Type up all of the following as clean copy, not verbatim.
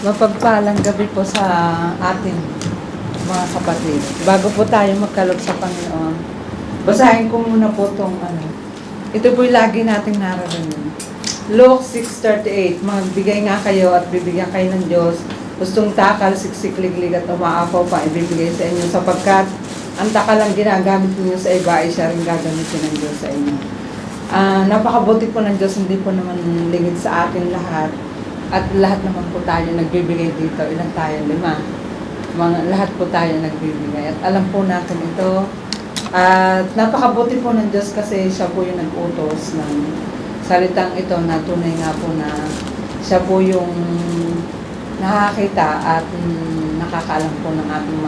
Mapagpalang gabi po sa atin, mga kapatid. Bago po tayo magkalog sa Panginoon, basahin ko muna po itong Ito po'y lagi nating naririnig. Luke 6:38, magbigay nga kayo at bibigyan kayo ng Diyos. Gustong takal, siksik, liglig at umaapaw pa, ibibigay sa inyo sapagkat ang takal ang ginagamit niyo sa iba ay siya rin gagamitin ng Diyos sa inyo. Napakabuti po ng Diyos, hindi po naman lingid sa atin lahat. At lahat naman po tayo nagbibigay dito. Ilan tayo? 5. Lahat po tayo nagbibigay. At alam po natin ito. At napakabuti po ng Diyos kasi siya po yung nag-utos ng salitang ito na tunay nga po na siya po yung nakakita at nakakaalam po ng ating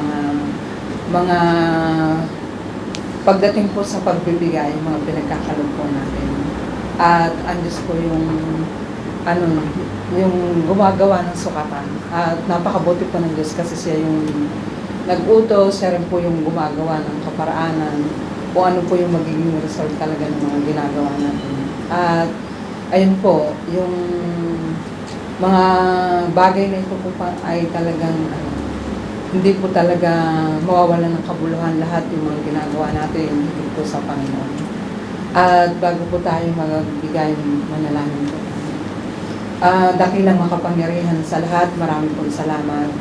mga pagdating po sa pagbibigay, mga pinagkakalog po natin. At ang Diyos po yung gumagawa ng sukatan. At napakabuti po ng Diyos kasi siya yung nag-utos, siya rin po yung gumagawa ng kaparaanan kung ano po yung magiging result talaga ng mga ginagawa natin. At ayun po, yung mga bagay na ito po ay talagang hindi po talaga mawawala ng kabuluhan lahat yung mga ginagawa natin higit po sa Panginoon. At bago po tayo magbigay, manalangin po. Dakilang makapangyarihan sa lahat, maraming pong salamat.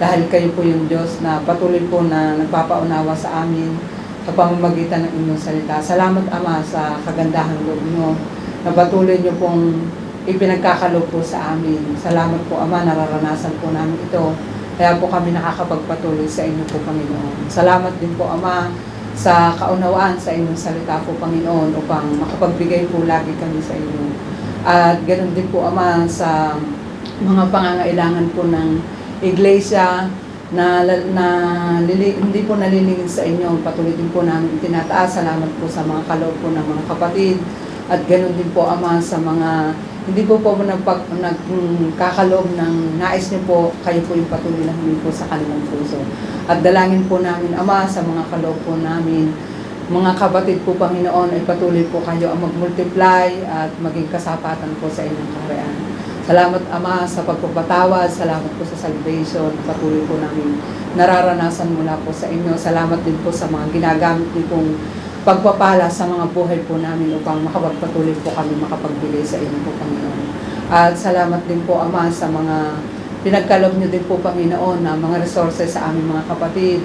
Dahil kayo po yung Diyos na patuloy po na nagpapaunawa sa amin sa pamamagitan ng inyong salita. Salamat, Ama, sa kagandahan loob nyo na patuloy nyo pong ipinagkakalob po sa amin. Salamat po, Ama, nararanasan po namin ito. Kaya po kami nakakapagpatuloy sa inyo po, Panginoon. Salamat din po, Ama, sa kaunawaan sa inyong salita po, Panginoon, upang makapagbigay po lagi kami sa inyo. At ganoon din po, Ama, sa mga pangangailangan po ng iglesia na hindi po nalilingid sa inyo. Patuloy din po namin itinataas. Salamat po sa mga kaloob po ng mga kapatid. At ganoon din po, Ama, sa mga hindi po nagkakaloob ng nais niyo po, kayo po yung patuloy na humingi po sa kanilang puso. At dalangin po namin, Ama, sa mga kaloob po namin, mga kapatid po, Panginoon, ay patuloy po kayo ang mag-multiply at maging kasapatan po sa inyong kaharian. Salamat, Ama, sa pagpapatawad. Salamat po sa salvation. Patuloy po namin nararanasan mula po sa inyo. Salamat din po sa mga ginagamit niyo pong pagpapala sa mga buhay po namin upang makapagpatuloy po kami makapagbigay sa inyo po, Panginoon. At salamat din po, Ama, sa mga pinagkaloob niyo din po, Panginoon, na mga resources sa aming mga kapatid,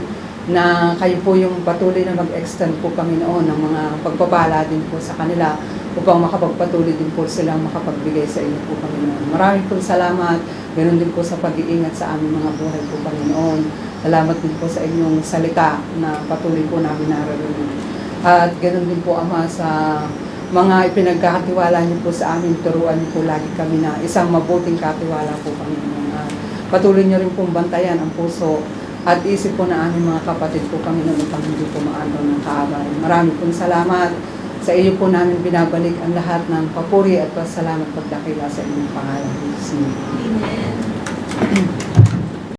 na kayo po yung patuloy na mag-extend po, Panginoon, ng mga pagpapala din po sa kanila upang makapagpatuloy din po silang makapagbigay sa inyo po, Panginoon. Maraming po salamat. Ganoon din po sa pag-iingat sa aming mga buhay po, Panginoon. Salamat din po sa inyong salita na patuloy po namin naririnig. At ganoon din po, Ama, sa mga ipinagkakatiwala niyo po sa amin, turuan niyo po lagi kami na isang mabuting katiwala po, Panginoon. Patuloy niyo rin pong bantayan ang puso at isip po na aming mga kapatid po, Panginoon, upang hindi po maagaw ng kaabay. Marami pong salamat. Sa iyo po namin binabalik ang lahat ng papuri at pasalamat pagdakila sa inyong pangalan. Amen.